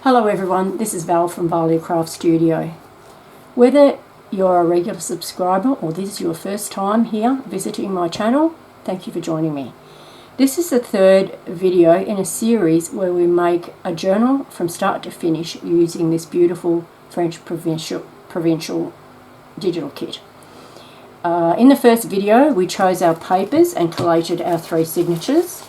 Hello everyone, this is Val from Valia Craft Studio. Whether you're a regular subscriber or this is your first time here visiting my channel, thank you for joining me. This is the third video in a series where we make a journal from start to finish using this beautiful French Provincial digital kit. In the first video we chose our papers and collated our 3 signatures.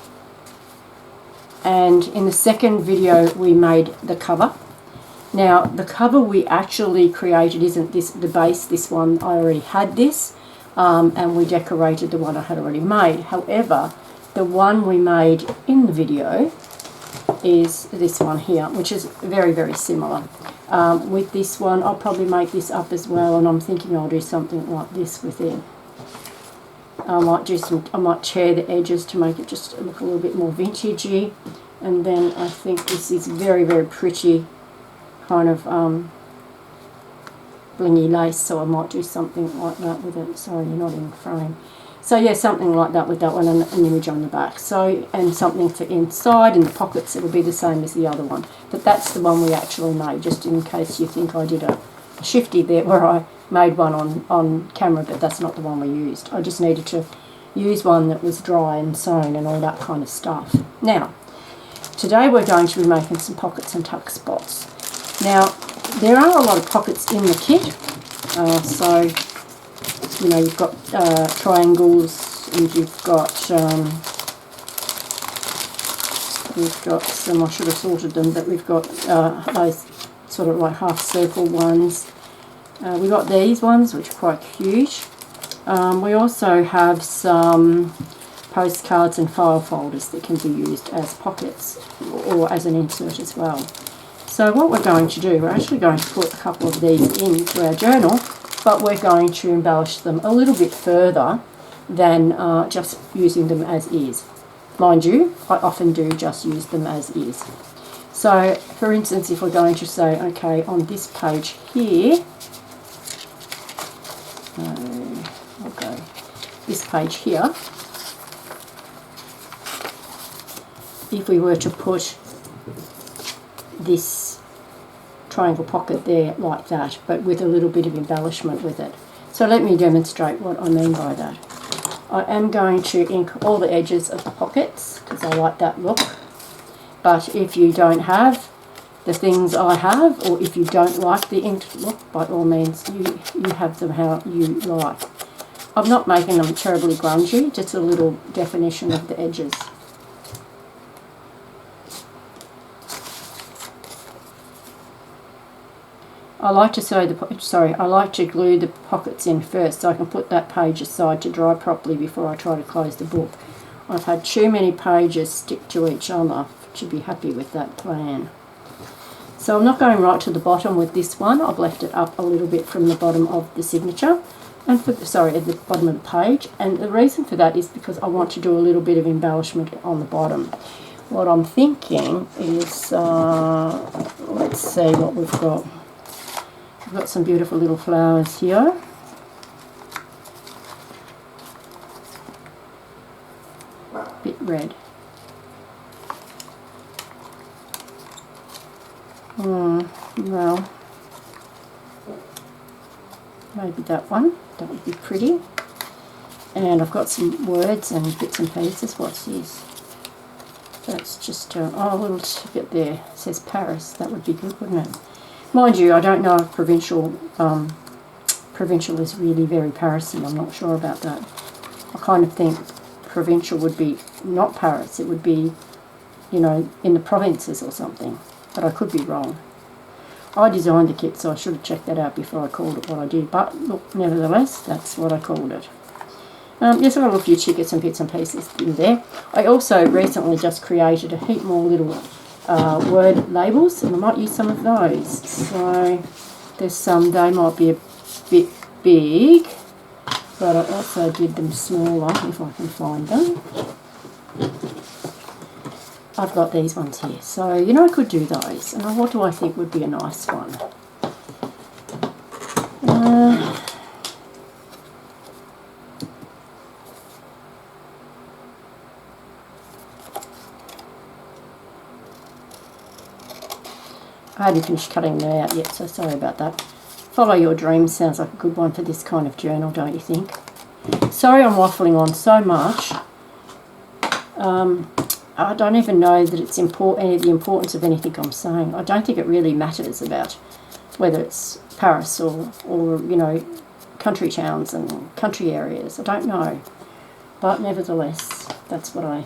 And in the second video we made the cover. Now the cover we actually created isn't this the base, this one I already had this, and we decorated the one I had already made. However, the one we made in the video is this one here, which is very, very similar. With this one I'll probably make this up as well, and I'm thinking I'll do something like this with it. I might tear the edges to make it just look a little bit more vintagey, and then I think this is very, very pretty kind of blingy lace, so I might do something like that with it. Sorry, you're not in frame. So yeah, something like that with that one, and an image on the back. So, and something for inside, and the pockets, it'll be the same as the other one. But that's the one we actually made, just in case you think I did a shifty there where I made one on camera, but that's not the one we used. I just needed to use one that was dry and sewn and all that kind of stuff. Now, today we're going to be making some pockets and tuck spots. Now, there are a lot of pockets in the kit, so you know, you've got triangles, and you've got some, I should have sorted them, but we've got those sort of like half circle ones. We got these ones, which are quite cute. We also have some postcards and file folders that can be used as pockets or as an insert as well. So what we're going to do, we're actually going to put a couple of these into our journal, but we're going to embellish them a little bit further than just using them as is. Mind you, I often do just use them as is. So for instance, if we're going to say, okay, on this page here, I'll go this page here, if we were to put this triangle pocket there like that, but with a little bit of embellishment with it. So let me demonstrate what I mean by that. I am going to ink all the edges of the pockets because I like that look. But if you don't have the things I have, or if you don't like the inked look, by all means you have them how you like. I'm not making them terribly grungy, just a little definition of the edges. I like to glue the pockets in first, so I can put that page aside to dry properly before I try to close the book. I've had too many pages stick to each other to be happy with that plan. So I'm not going right to the bottom with this one. I've left it up a little bit from the bottom of the signature, and at the bottom of the page. And the reason for that is because I want to do a little bit of embellishment on the bottom. What I'm thinking is, let's see what we've got. We've got some beautiful little flowers here. Bit red. Well, maybe that one. That would be pretty. And I've got some words and bits and pieces. What's this? That's just a little ticket there. It says Paris. That would be good, wouldn't it? Mind you, I don't know if Provincial is really very Parisy. I'm not sure about that. I kind of think Provincial would be not Paris. It would be, you know, in the provinces or something. But I could be wrong. I designed the kit, so I should have checked that out before I called it what I did. But look, nevertheless, that's what I called it. Yes, I've got a few tickets and bits and pieces in there. I also recently just created a heap more little word labels, and I might use some of those. So there's some, they might be a bit big, but I also did them smaller if I can find them. I've got these ones here, so you know, I could do those. And what do I think would be a nice one? I hadn't finished cutting them out yet, so sorry about that. Follow your dreams sounds like a good one for this kind of journal, don't you think? Sorry I'm waffling on so much. I don't even know that it's any of the importance of anything I'm saying. I don't think it really matters about whether it's Paris or you know, country towns and country areas. I don't know, but nevertheless, that's what I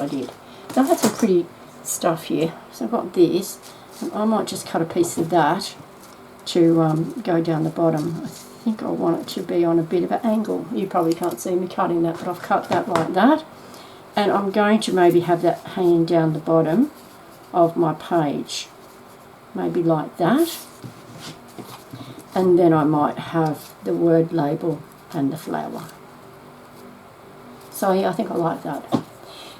did. Now I had some pretty stuff here. So I've got this, and I might just cut a piece of that to go down the bottom. I think I want it to be on a bit of an angle. You probably can't see me cutting that, but I've cut that like that. And I'm going to maybe have that hanging down the bottom of my page. Maybe like that. And then I might have the word label and the flower. So yeah, I think I like that.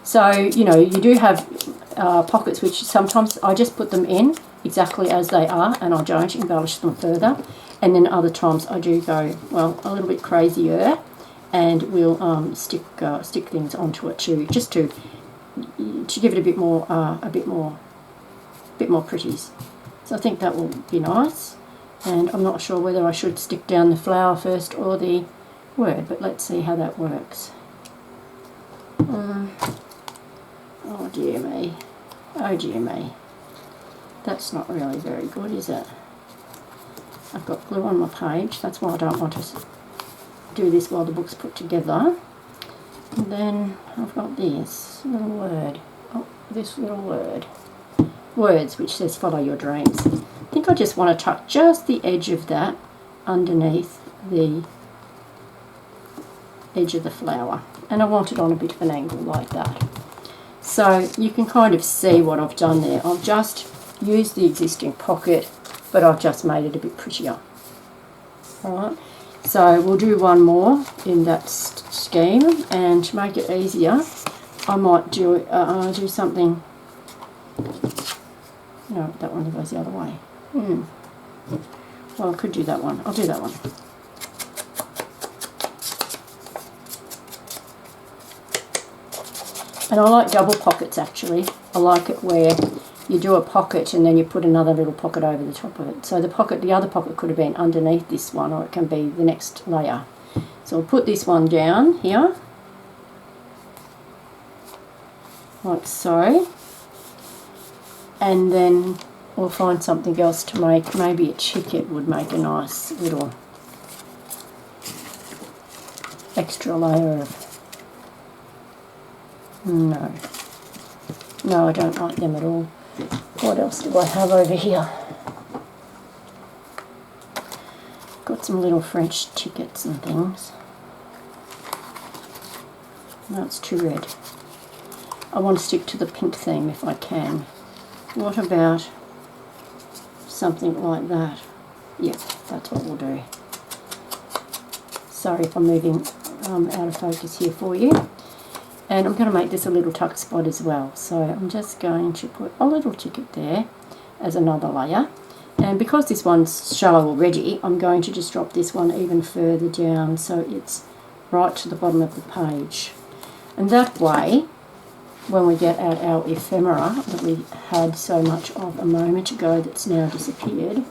So, you know, you do have pockets which sometimes I just put them in exactly as they are and I don't embellish them further. And then other times I do go, well, a little bit crazier, and we'll stick things onto it too, just to give it a bit more pretties. So I think that will be nice. And I'm not sure whether I should stick down the flower first or the word, but let's see how that works. Oh dear me. Oh dear me. That's not really very good, is it? I've got glue on my page, that's why I don't want to do this while the book's put together. And then I've got this little word. Oh, this little word. Words, which says follow your dreams. I think I just want to tuck just the edge of that underneath the edge of the flower. And I want it on a bit of an angle like that. So you can kind of see what I've done there. I've just used the existing pocket, but I've just made it a bit prettier. Alright, so we'll do one more in that scheme, and to make it easier, I might do something. No, that one goes the other way. Well, I could do that one. I'll do that one. And I like double pockets actually. I like it where you do a pocket and then you put another little pocket over the top of it. So the other pocket could have been underneath this one, or it can be the next layer. So I'll put this one down here, like so. And then we'll find something else to make. Maybe a ticket would make a nice little extra layer of... No, I don't like them at all. What else do I have over here? Got some little French tickets and things. No, it's too red. I want to stick to the pink theme if I can. What about something like that? Yeah, that's what we'll do. Sorry if I'm moving out of focus here for you. And I'm going to make this a little tuck spot as well. So I'm just going to put a little ticket there as another layer. And because this one's shallow already, I'm going to just drop this one even further down so it's right to the bottom of the page. And that way, when we get out our ephemera that we had so much of a moment ago that's now disappeared,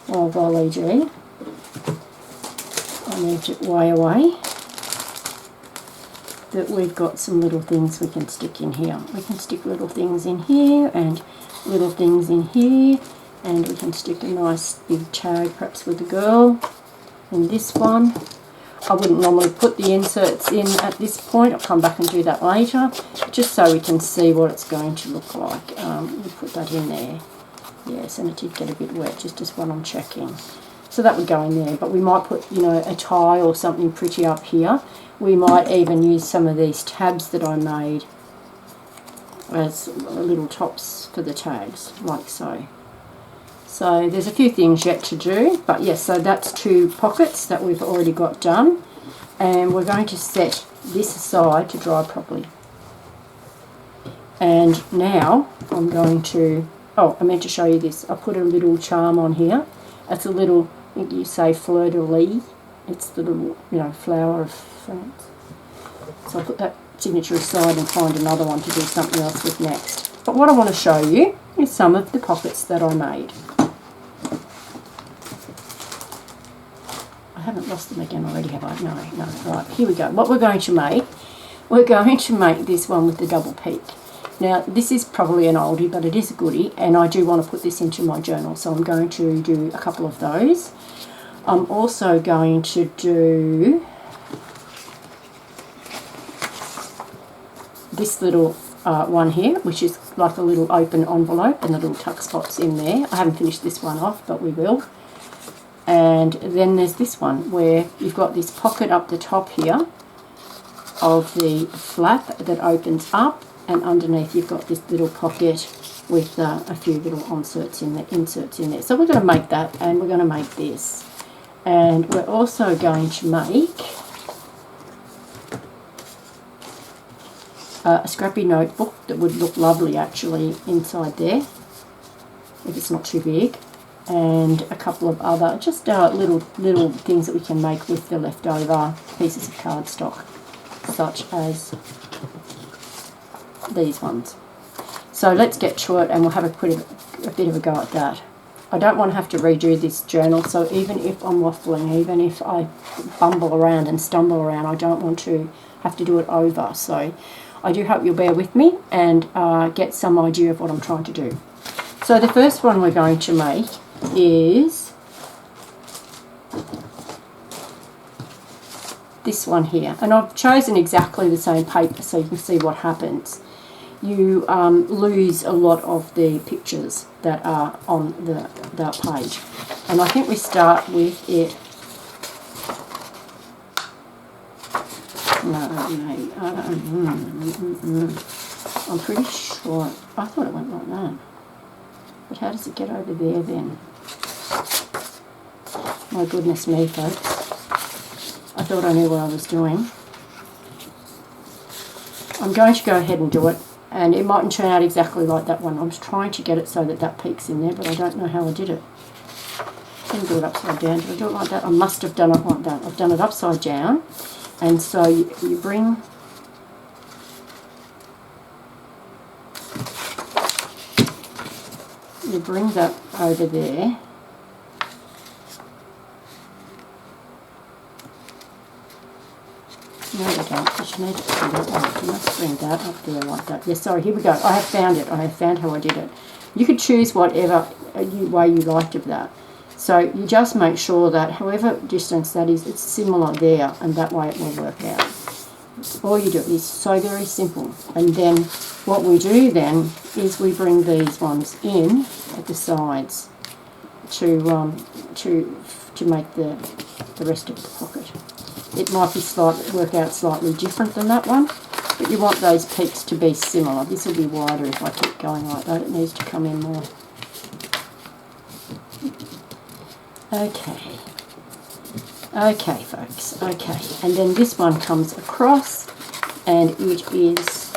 or volley G, I moved it way away, that we've got some little things we can stick in here. We can stick little things in here and little things in here, and we can stick a nice big tag perhaps with the girl in this one. I wouldn't normally put the inserts in at this point. I'll come back and do that later, just so we can see what it's going to look like. We put that in there. Yes, and it did get a bit wet, just as what I'm checking. So that would go in there, but we might put, you know, a tie or something pretty up here. We might even use some of these tabs that I made as little tops for the tags, like so. So there's a few things yet to do, but yes, so that's 2 pockets that we've already got done, and we're going to set this aside to dry properly. And now I'm going to, oh, I meant to show you this. I put a little charm on here. It's a little, I think you say fleur de lis. It's the little, you know, flower of France. So I put that signature aside and find another one to do something else with next. But what I want to show you is some of the pockets that I made. I haven't lost them again already, have I? No, right, here we go. What we're going to make this one with the double peak. Now, this is probably an oldie, but it is a goodie, and I do want to put this into my journal, so I'm going to do a couple of those. I'm also going to do this little one here, which is like a little open envelope and the little tuck spots in there. I haven't finished this one off, but we will. And then there's this one where you've got this pocket up the top here of the flap that opens up, and underneath you've got this little pocket with a few little inserts in there. So we're going to make that, and we're going to make this. And we're also going to make a scrappy notebook that would look lovely actually inside there, if it's not too big. And a couple of other just little things that we can make with the leftover pieces of cardstock, such as these ones. So let's get to it, and we'll have a bit of a go at that. I don't want to have to redo this journal, so even if I'm waffling, even if I bumble around and stumble around, I don't want to have to do it over. So I do hope you'll bear with me and get some idea of what I'm trying to do. So the first one we're going to make is this one here, and I've chosen exactly the same paper so you can see what happens. You lose a lot of the pictures that are on the page, and I think we start with it. I'm pretty sure. I thought it went like that, but how does it get over there then? My goodness me, folks. I thought I knew what I was doing. I'm going to go ahead and do it, and it mightn't turn out exactly like that one. I'm just trying to get it so that that peeks in there, but I don't know how I did it. I didn't do it upside down. Did I do it like that? I must have done it like that. I've done it upside down, and so you bring that over there. No, you don't, because you need to bring it up. You must bring that up there like that. Yeah, sorry, here we go. I have found it. I have found how I did it. You could choose whatever way you liked of that. So you just make sure that however distance that is, it's similar there, and that way it will work out. All you do is so very simple. And then what we do then is we bring these ones in at the sides to make the rest of the pocket. It might be work out slightly different than that one, but you want those peaks to be similar. This will be wider if I keep going like that. It needs to come in more. Okay. Okay, folks. Okay. And then this one comes across, and it is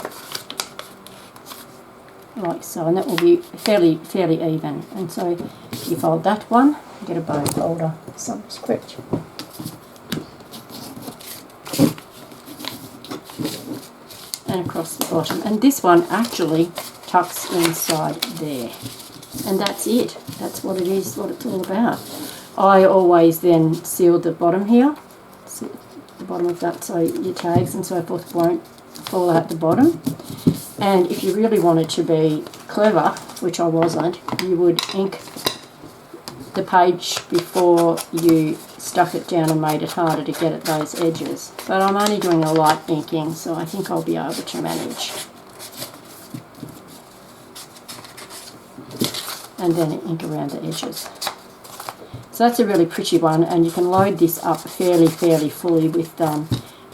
like so, and that will be fairly even. And so you fold that one, get a bow folder, subscript. And across the bottom, and this one actually tucks inside there, and that's it. That's what it is, what it's all about. I always then seal the bottom here, seal the bottom of that, so your tags and so forth won't fall out the bottom. And if you really wanted to be clever, which I wasn't, you would ink the page before you stuck it down and made it harder to get at those edges. But I'm only doing a light inking, so I think I'll be able to manage. And then ink around the edges. So that's a really pretty one, and you can load this up fairly fully with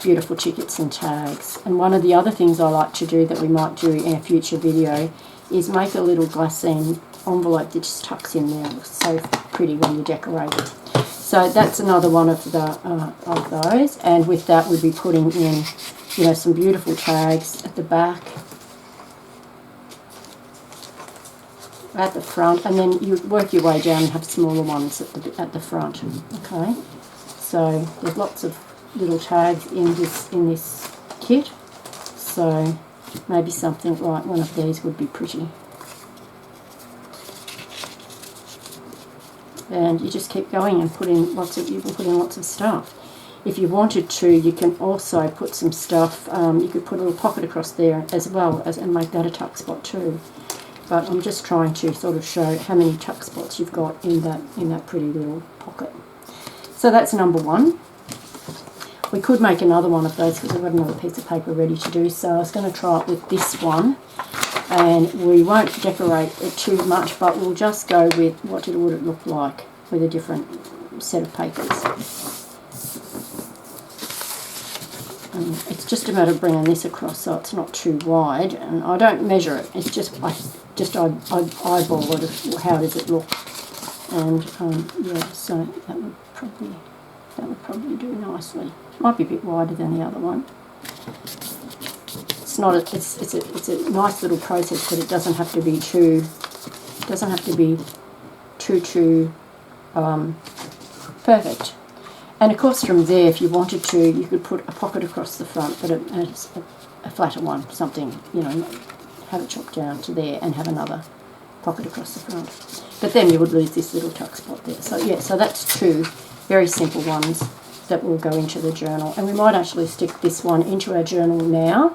beautiful tickets and tags. And one of the other things I like to do that we might do in a future video is make a little glassine envelope that just tucks in there. It looks so pretty when you decorate it. So that's another one of those, and with that we'd be putting in, you know, some beautiful tags at the back, at the front, and then you work your way down and have smaller ones at the front. Okay, so there's lots of little tags in this kit. So maybe something like one of these would be pretty. And you just keep going and you can put in lots of stuff. If you wanted to, you can also put some stuff, you could put a little pocket across there as well and make that a tuck spot too. But I'm just trying to sort of show how many tuck spots you've got in that pretty little pocket. So that's number one. We could make another one of those because I've got another piece of paper ready to do. So I was going to try it with this one. And we won't decorate it too much, but we'll just go with what would it look like with a different set of papers. It's just a matter of bringing this across so it's not too wide, and I don't measure it. It's just I eyeball it. How does it look? And yeah, so that would probably do nicely. Might be a bit wider than the other one. It's not. It's a nice little process, but it doesn't have to be too. Doesn't have to be too perfect. And of course from there, if you wanted to, you could put a pocket across the front, but a flatter one, something, you know, have it chopped down to there and have another pocket across the front. But then you would lose this little tuck spot there. So yeah, so that's two very simple ones that will go into the journal. And we might actually stick this one into our journal now.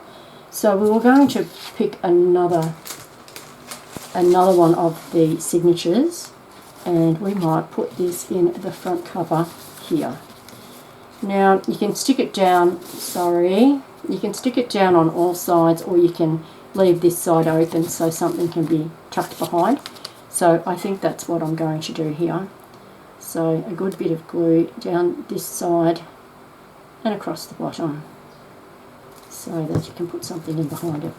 So we were going to pick another one of the signatures, and we might put this in the front cover here. Now you can stick it down, you can stick it down on all sides, or you can leave this side open so something can be tucked behind. So I think that's what I'm going to do here. So a good bit of glue down this side and across the bottom so that you can put something in behind it.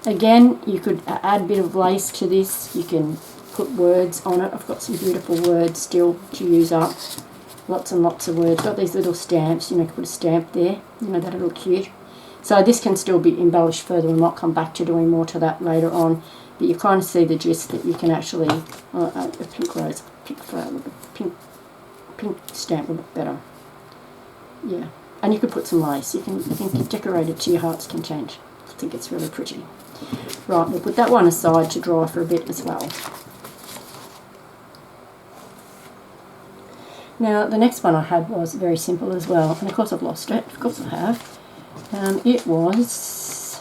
Again, you could add a bit of lace to this. You can put words on it. I've got some beautiful words still to use up. Lots and lots of words. Got these little stamps, you know, you can put a stamp there, you know, that'll look cute. So this can still be embellished further. We might come back to doing more to that later on. But you kind of see the gist that you can actually, a pink rose, pink flower, pink stamp would look better. Yeah, and you could put some lace. You can decorate it to your heart's content. I think it's really pretty. Right, we'll put that one aside to dry for a bit as well. Now the next one I had was very simple as well, and of course I've lost it. Of course I have. It was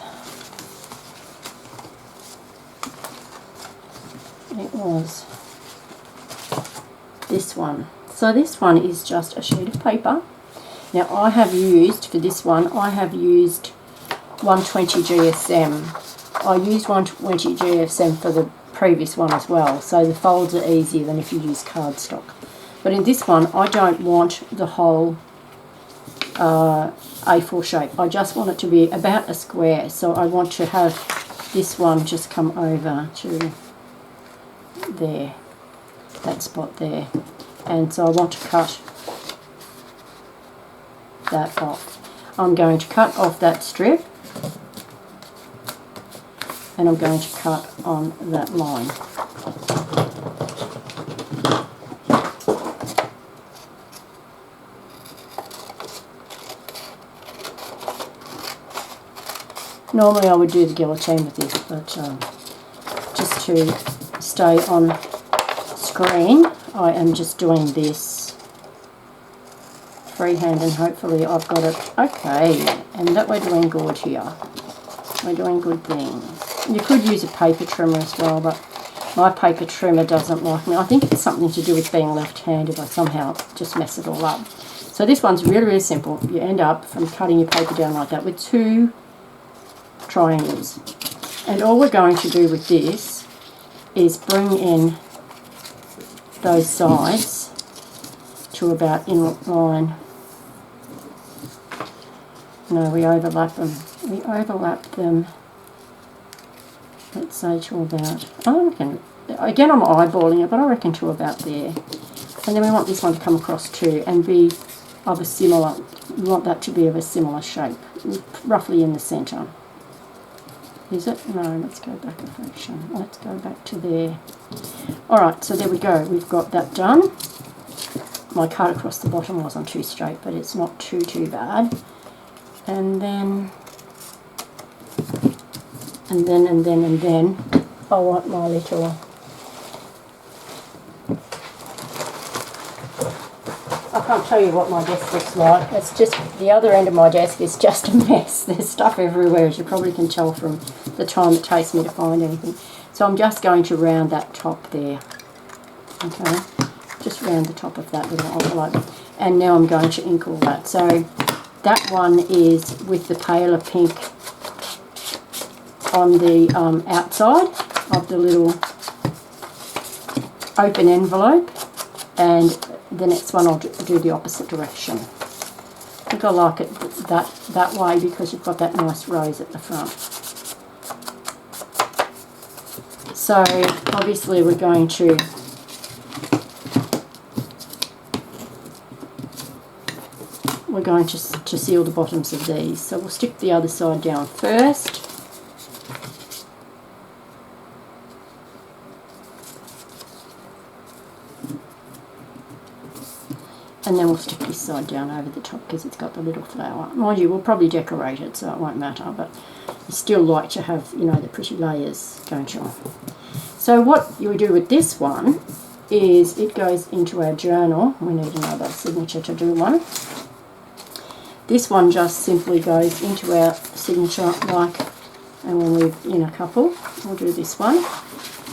this one. So this one is just a sheet of paper. Now I have used, for this one, I have used 120 GSM. I used 120 GSM for the previous one as well, so the folds are easier than if you use cardstock. But in this one, I don't want the whole A4 shape. I just want it to be about a square, so I want to have this one just come over to there, that spot there. And so I want to cut that off. I'm going to cut off that strip, and I'm going to cut on that line. Normally I would do the guillotine with this, but just to stay on screen, I am just doing this freehand, and hopefully I've got it okay, and that we're doing good here. We're doing good things. You could use a paper trimmer as well, but my paper trimmer doesn't like me. I think it's something to do with being left-handed. I somehow just mess it all up. So this one's really, really simple. You end up from cutting your paper down like that with two triangles. And all we're going to do with this is bring in those sides to about in line. No, we overlap them. We overlap them, let's say to about, I reckon, again I'm eyeballing it, but I reckon to about there. And then we want this one to come across too and be of a similar, we want that to be of a similar shape, roughly in the centre. Is it? No, let's go back a fraction. Let's go back to there. Alright, so there we go. We've got that done. My cut across the bottom wasn't too straight, but it's not too bad. and then I want my little, I can't tell you what my desk looks like. It's just, the other end of my desk is just a mess. There's stuff everywhere, as you probably can tell from the time it takes me to find anything. So I'm just going to round that top there. Okay, just round the top of that little envelope. And now I'm going to ink all that. So that one is with the paler pink on the outside of the little open envelope, and the next one I'll do the opposite direction. I think I like it that way because you've got that nice rose at the front. So obviously we're going to seal the bottoms of these. So we'll stick the other side down first. And then we'll stick this side down over the top because it's got the little flower. Mind you, we'll probably decorate it so it won't matter, but you still like to have, you know, the pretty layers, don't you? So what you do with this one is it goes into our journal. We need another signature to do one. This one just simply goes into our signature like, and we'll leave in a couple. We'll do this one.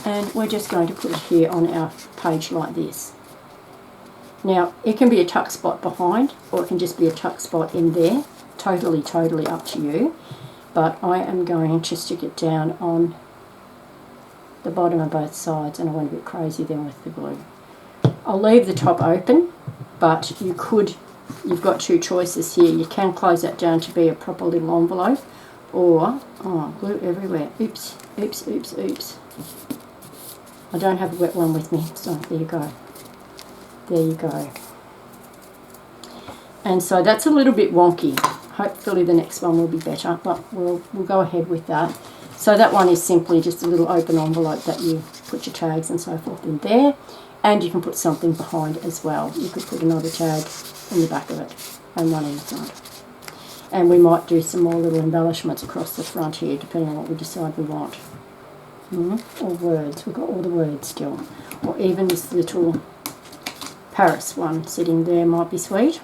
And we're just going to put it here on our page like this. Now, it can be a tuck spot behind, or it can just be a tuck spot in there. Totally up to you. But I am going to stick it down on the bottom of both sides, and I went a bit crazy then with the glue. I'll leave the top open, but you've got two choices here. You can close that down to be a proper little envelope, or, oh, glue everywhere. Oops. I don't have a wet one with me, so there you go. There you go. And so that's a little bit wonky. Hopefully the next one will be better, but we'll go ahead with that. So that one is simply just a little open envelope that you put your tags and so forth in there. And you can put something behind as well. You could put another tag in the back of it and one in the front. And we might do some more little embellishments across the front here, depending on what we decide we want. Or words. We've got all the words still. Or even this little Paris one sitting there might be sweet.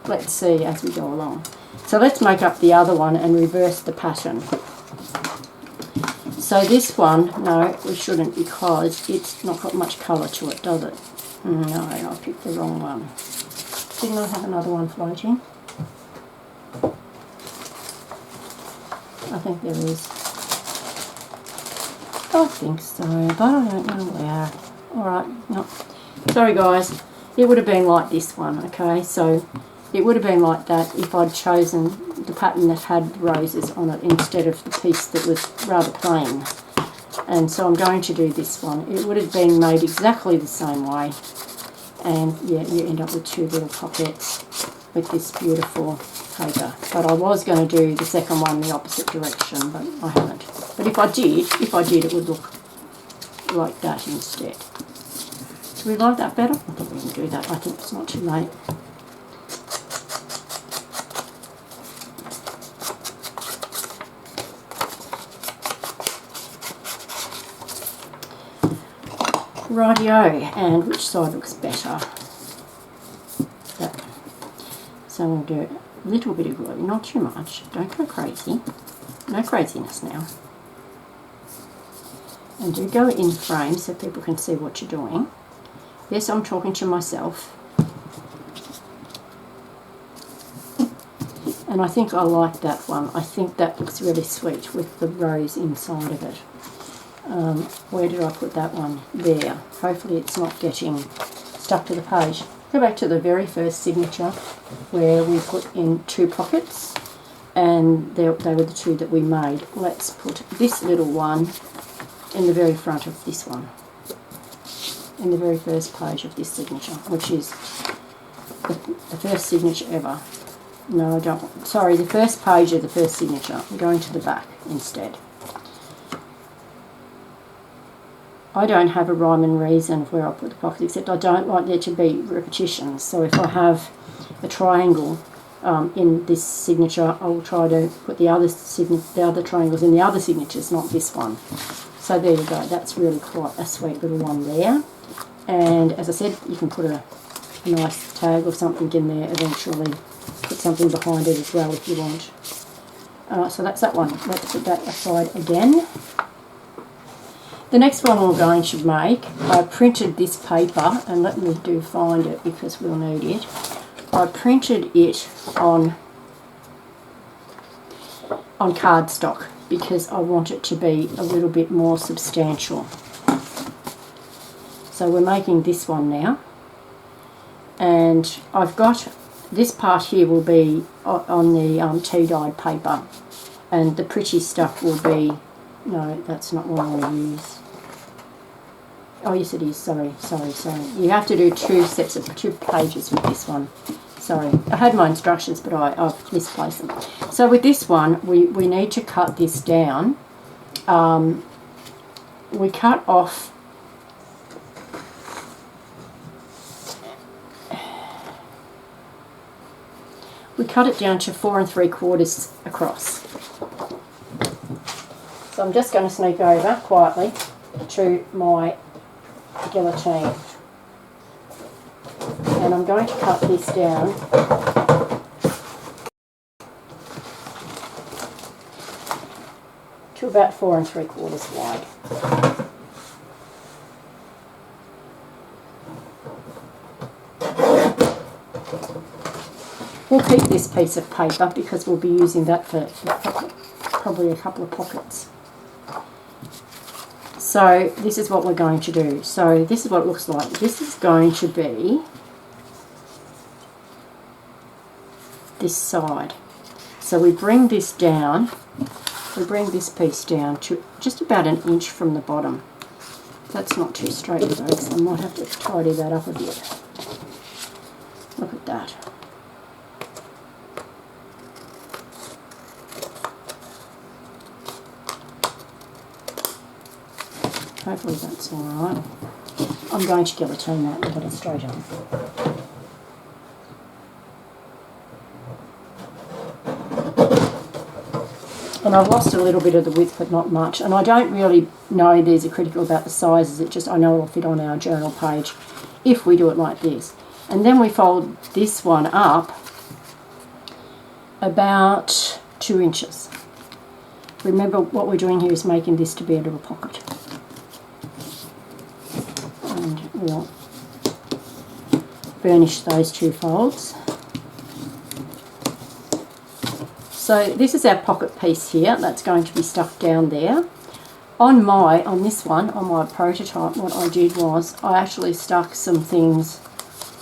Let's see as we go along. So let's make up the other one and reverse the pattern. So this one, no, we shouldn't, because it's not got much colour to it, does it? No, I picked the wrong one. Didn't I have another one floating? I think there is. I think so, but I don't know where. Alright, no. Sorry guys, it would have been like this one, okay? So it would have been like that if I'd chosen the pattern that had roses on it instead of the piece that was rather plain. And so I'm going to do this one. It would have been made exactly the same way. And yeah, you end up with two little pockets with this beautiful paper. But I was going to do the second one the opposite direction, but I haven't. But if I did, it would look like that instead. Do we like that better? I thought we would do that. I think it's not too late. Rightio, and which side looks better? That. So we'll do a little bit of glue, not too much. Don't go crazy. No craziness now. And do go in frame so people can see what you're doing. Yes, I'm talking to myself. And I think I like that one. I think that looks really sweet with the rose inside of it. Where did I put that one? There. Hopefully it's not getting stuck to the page. Go back to the very first signature where we put in two pockets, and they were the two that we made. Let's put this little one in the very front of this one, in the very first page of this signature, which is the first signature ever. No, I don't. Sorry, the first page of the first signature. I'm going to the back instead. I don't have a rhyme and reason of where I put the pocket, except I don't like there to be repetitions. So if I have a triangle in this signature, I will try to put the other triangles in the other signatures, not this one. So there you go, that's really quite a sweet little one there. And as I said, you can put a nice tag or something in there eventually, put something behind it as well if you want. So that's that one. Let's put that aside again. The next one we're going to make, I printed this paper, and let me find it because we'll need it. I printed it on cardstock because I want it to be a little bit more substantial. So we're making this one now, and I've got this part here will be on the tea-dyed paper, and the pretty stuff will be, no, that's not what I want to use. Oh yes it is, sorry. You have to do two pages with this one. Sorry, I had my instructions but I've misplaced them. So with this one, we need to cut this down. We cut off it down to 4 3/4 across. So I'm just going to sneak over quietly to my guillotine, and I'm going to cut this down to about 4 3/4 wide. We'll keep this piece of paper because we'll be using that for probably a couple of pockets. So this is what we're going to do. So this is what it looks like. This is going to be this side. So we bring this down, we bring this piece down to just about 1 inch from the bottom. That's not too straight, folks. I might have to tidy that up a bit. Look at that. Hopefully that's alright. I'm going to guillotine that and get it straight on. And I've lost a little bit of the width, but not much. And I don't really know these are critical about the sizes. It just, I know it'll fit on our journal page if we do it like this. And then we fold this one up about 2 inches. Remember, what we're doing here is making this to be a little pocket. And we'll burnish those 2 folds. So this is our pocket piece here. That's going to be stuck down there. On this one, on my prototype, what I did was I actually stuck some things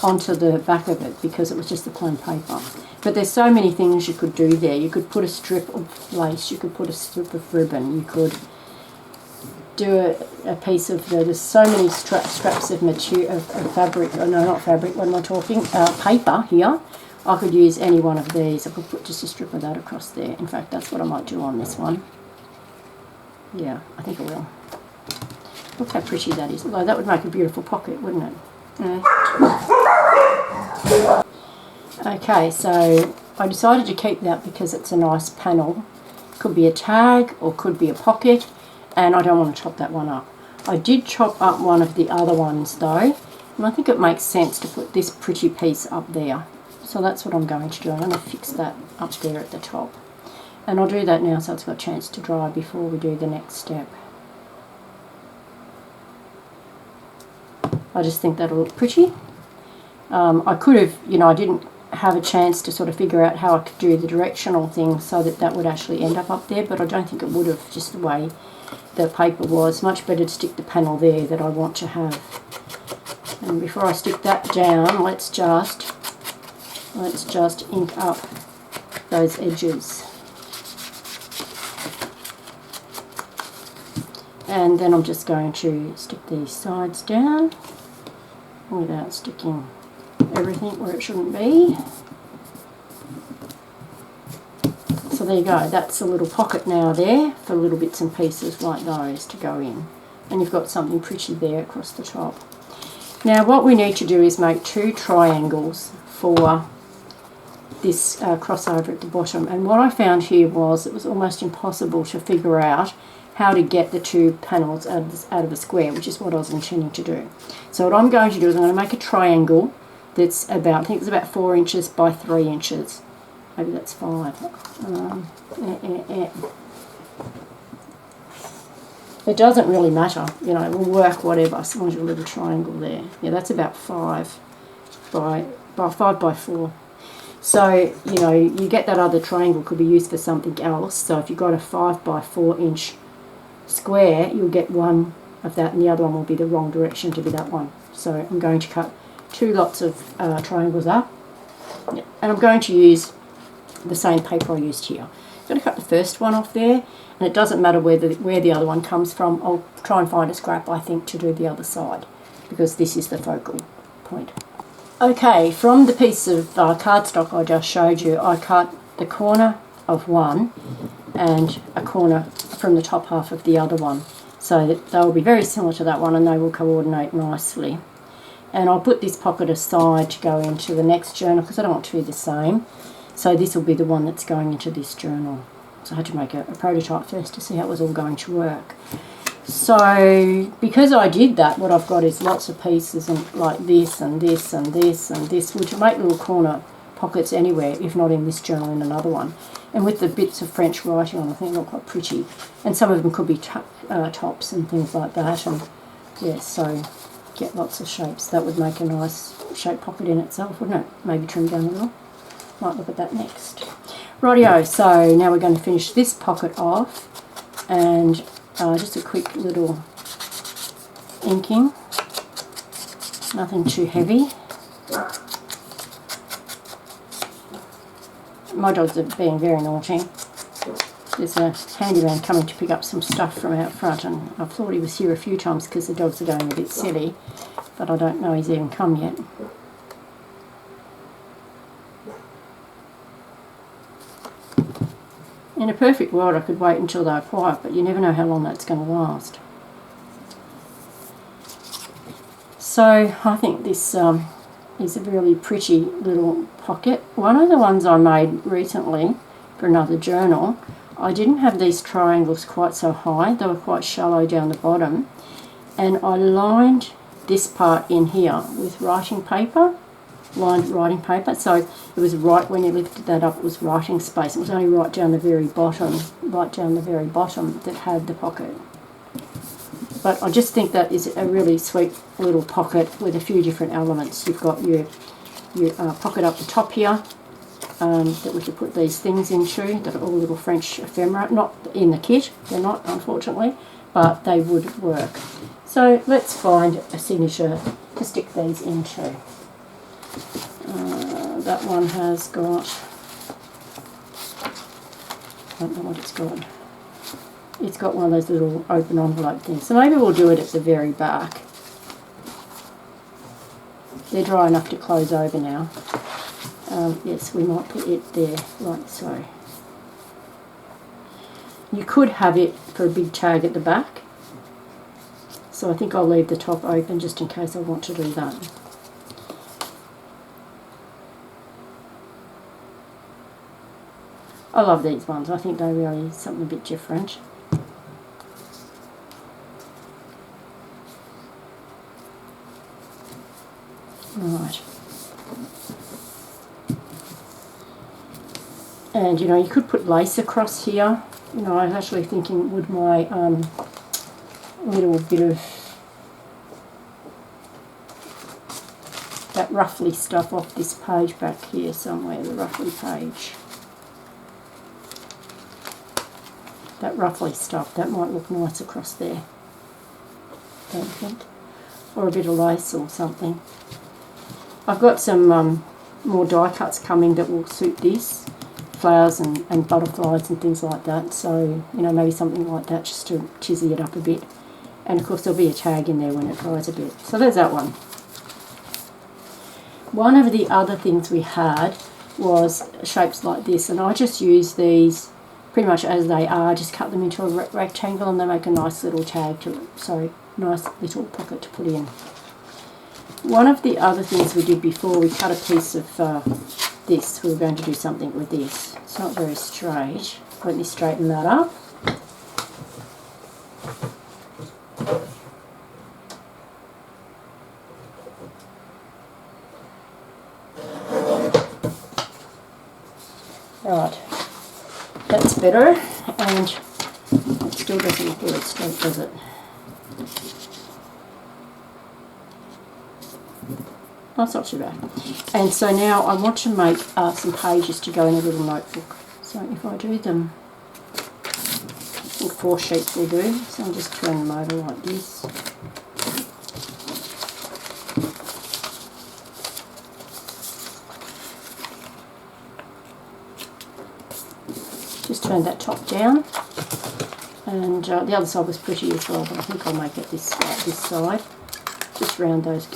onto the back of it because it was just the plain paper. But there's so many things you could do there. You could put a strip of lace, you could put a strip of ribbon, you could do a piece of, there's so many scraps of material, of fabric, oh no, not fabric, what am I talking, paper here. I could use any one of these. I could put just a strip of that across there. In fact, that's what I might do on this one. Yeah, I think I will. Look how pretty that is. Although that would make a beautiful pocket, wouldn't it? Yeah. Okay, so I decided to keep that because it's a nice panel. Could be a tag or could be a pocket, and I don't want to chop that one up. I did chop up one of the other ones though, and I think it makes sense to put this pretty piece up there. So that's what I'm going to do. I'm going to fix that up there at the top. And I'll do that now so it's got a chance to dry before we do the next step. I just think that'll look pretty. I could have, I didn't have a chance to sort of figure out how I could do the directional thing so that that would actually end up there, but I don't think it would have, just the way the paper was. Much better to stick the panel there that I want to have. And before I stick that down, let's just ink up those edges. And then I'm just going to stick these sides down without sticking everything where it shouldn't be. So there you go, that's a little pocket now there for little bits and pieces like those to go in. And you've got something pretty there across the top. Now what we need to do is make 2 triangles for this crossover at the bottom. And what I found here was it was almost impossible to figure out how to get the two panels out of a square, which is what I was intending to do. So what I'm going to do is I'm going to make a triangle that's about, I think it's about 4 inches by 3 inches. Maybe that's 5. It doesn't really matter, you know, it will work whatever, as long as your little triangle there. Yeah, that's about 5 by 5 by 4. So, you know, you get that other triangle could be used for something else. So if you've got a 5 by 4 inch square, you'll get one of that and the other one will be the wrong direction to be that one. So I'm going to cut 2 lots of triangles up, and I'm going to use the same paper I used here. I'm going to cut the first one off there, and it doesn't matter where the other one comes from. I'll try and find a scrap, I think, to do the other side, because this is the focal point. Okay, from the piece of cardstock I just showed you, I cut the corner of one and a corner from the top half of the other one, so that they'll be very similar to that one and they will coordinate nicely. And I'll put this pocket aside to go into the next journal because I don't want to do the same. So this will be the one that's going into this journal. So I had to make a prototype first to see how it was all going to work. So because I did that, what I've got is lots of pieces and like this and this and this and this, which will make little corner pockets anywhere, if not in this journal, in another one. And with the bits of French writing on, I think they look quite pretty. And some of them could be tops and things like that. And yeah, so get lots of shapes. That would make a nice shape pocket in itself, wouldn't it? Maybe trim down a little. Might look at that next. Rightio, so now we're going to finish this pocket off, and just a quick little inking, nothing too heavy. My dogs are being very naughty. There's a handyman coming to pick up some stuff from out front, and I thought he was here a few times because the dogs are going a bit silly, but I don't know he's even come yet. In a perfect world I could wait until they're quiet, but you never know how long that's going to last. So I think this is a really pretty little pocket. One of the ones I made recently for another journal, I didn't have these triangles quite so high, they were quite shallow down the bottom, and I lined this part in here with writing paper. Lined writing paper, so it was right when you lifted that up, it was writing space. It was only right down the very bottom that had the pocket. But I just think that is a really sweet little pocket with a few different elements. You've got your pocket up the top here that we could put these things into that are all little French ephemera, not in the kit, they're not unfortunately, but they would work. So let's find a signature to stick these into. That one has got, I don't know what it's got. It's got one of those little open envelope things. So maybe we'll do it at the very back. They're dry enough to close over now. Yes, we might put it there like so. You could have it for a big tag at the back. So I think I'll leave the top open just in case I want to do that. I love these ones. I think they're really something a bit different. Right. And you know, you could put lace across here. You know, I was actually thinking, would my little bit of that ruffly stuff off this page back here somewhere, the ruffly page. That ruffly stuff, that might look nice across there, don't you think? Or a bit of lace or something. I've got some more die cuts coming that will suit this, flowers and butterflies and things like that, so you know, maybe something like that just to chizzy it up a bit. And of course there'll be a tag in there when it dries a bit. So there's that one. One of the other things we had was shapes like this, and I just use these pretty much as they are, just cut them into a rectangle and they make a nice little tag to it, so nice little pocket to put in. One of the other things we did before, we cut a piece of this, we were going to do something with this. It's not very straight. Let me straighten that up. Right, that's better, and it still doesn't look very straight, does it? That's not too bad. And so now I want to make some pages to go in a little notebook. So if I do them, I think 4 sheets will do. So I'll just turn them over like this. Just turn that top down. And the other side was pretty as well, but I think I'll make it this side. Just round those.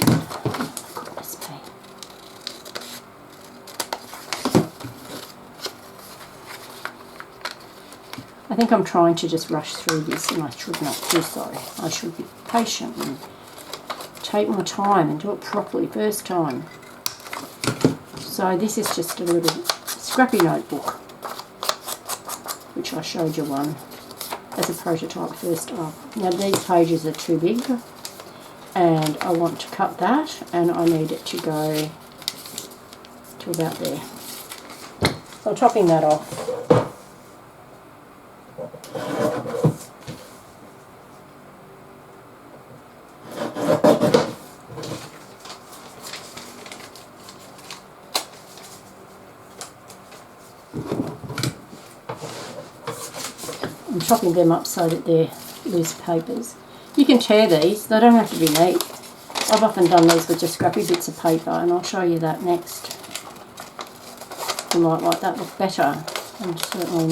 I think I'm trying to just rush through this, and I should not do so. I should be patient and take my time and do it properly first time. So this is just a little scrappy notebook, which I showed you one as a prototype first up. Now these pages are too big, and I want to cut that, and I need it to go to about there. So I'm chopping that off. I'm chopping them up so that they're loose papers. You can tear these, they don't have to be neat. I've often done these with just scrappy bits of paper, and I'll show you that next. You might like that look better, and certainly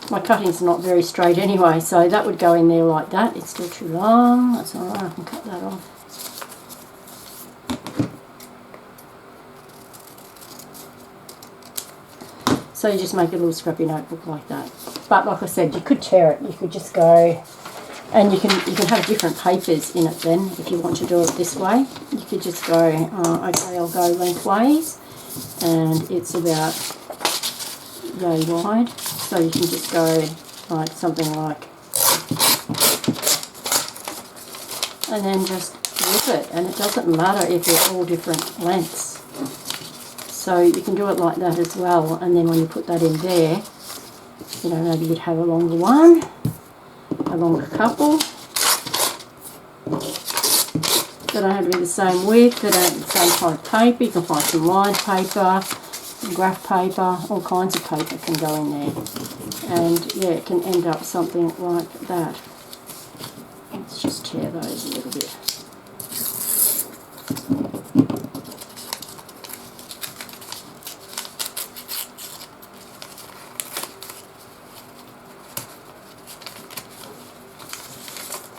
my cutting's not very straight anyway, so that would go in there like that. It's still too long, that's alright, I can cut that off. So you just make a little scrappy notebook like that. But like I said, you could tear it. You could just go, and you can have different papers in it then if you want to do it this way. You could just go, okay, I'll go lengthways, and it's about yay wide. So you can just go like something like, and then just rip it, and it doesn't matter if they're all different lengths. So you can do it like that as well, and then when you put that in there, you know, maybe you'd have a longer one, a longer couple. They don't have to be the same width, they don't have the same kind of paper. You can find some lined paper, some graph paper, all kinds of paper can go in there. And yeah, it can end up something like that. Let's just tear those a little bit.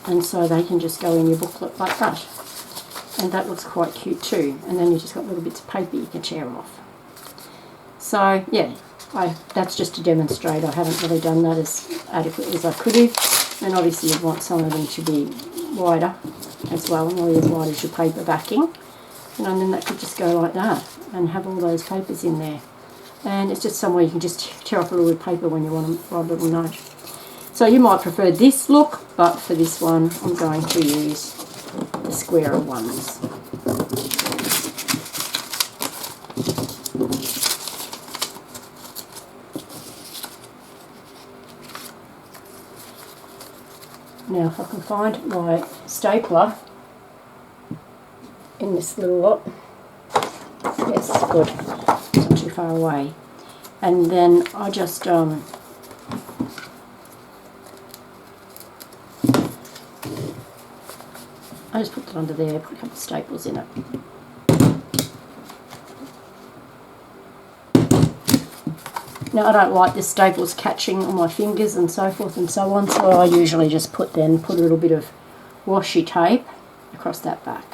And so they can just go in your booklet like that. And that looks quite cute too. And then you just got little bits of paper you can tear off. So yeah, that's just to demonstrate. I haven't really done that as adequately as I could have. And obviously you'd want some of them to be wider as well, nearly as wide as your paper backing. And then that could just go like that and have all those papers in there. And it's just somewhere you can just tear off a little bit of paper when you want to write a little note. So you might prefer this look, but for this one I'm going to use the squarer ones. Now if I can find my stapler in this little lot, yes, good, it's not too far away. And then I just put that under there, put a couple of staples in it. Now I don't like the staples catching on my fingers and so forth and so on, so I usually just put a little bit of washi tape across that back.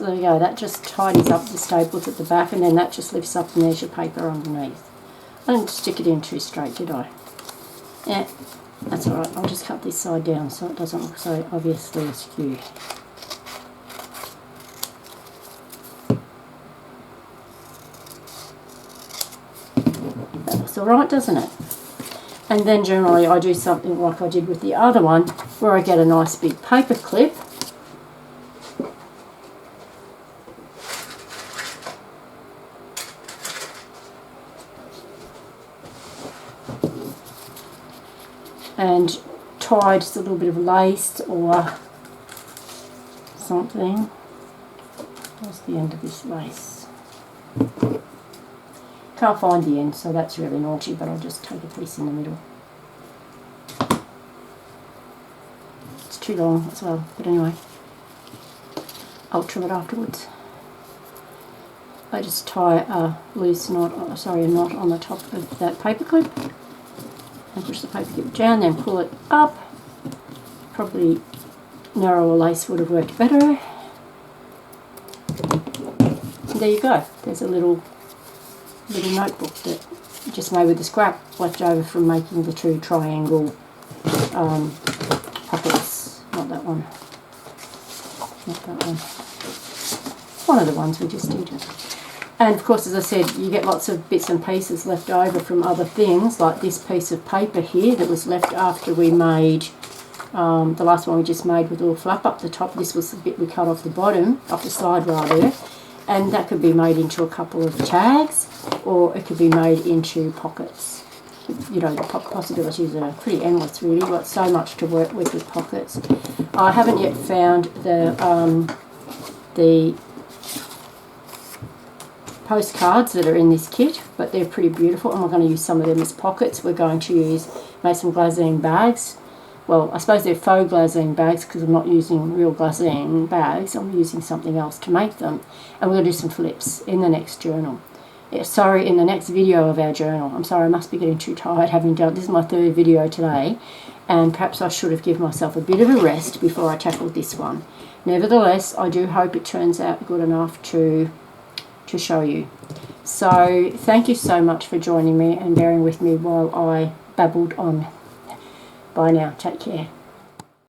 So there you go, that just tidies up the staples at the back, and then that just lifts up and there's your paper underneath. I didn't stick it in too straight, did I? Yeah, that's alright. I'll just cut this side down so it doesn't look so obviously askew. That looks alright, doesn't it? And then generally I do something like I did with the other one, where I get a nice big paper clip. And tie just a little bit of lace or something. Where's the end of this lace? Can't find the end, so that's really naughty, but I'll just take a piece in the middle. It's too long as well, but anyway, I'll trim it afterwards. I just tie a loose knot, a knot on the top of that paper clip, and push the paper clip down, then pull it up. Probably narrower lace would have worked better. And there you go. There's a little notebook that I just made with the scrap left over from making the two triangle pockets. Not that one. Not that one. One of the ones we just did. And of course, as I said, you get lots of bits and pieces left over from other things, like this piece of paper here that was left after we made the last one we just made with a little flap up the top. This was the bit we cut off the bottom, off the side rather, and that could be made into a couple of tags, or it could be made into pockets. You know, the possibilities are pretty endless really. We've got so much to work with pockets. I haven't yet found the postcards that are in this kit, but they're pretty beautiful, and we're going to use some of them as pockets. We're going to make some glassine bags. Well, I suppose they're faux glassine bags because I'm not using real glassine bags. I'm using something else to make them. And we're going to do some flips in the next journal. Yeah, sorry, in the next video of our journal. I'm sorry, I must be getting too tired having done, this is my third video today, and perhaps I should have given myself a bit of a rest before I tackled this one. Nevertheless, I do hope it turns out good enough to show you. So thank you so much for joining me and bearing with me while I babbled on. Bye now. Take care.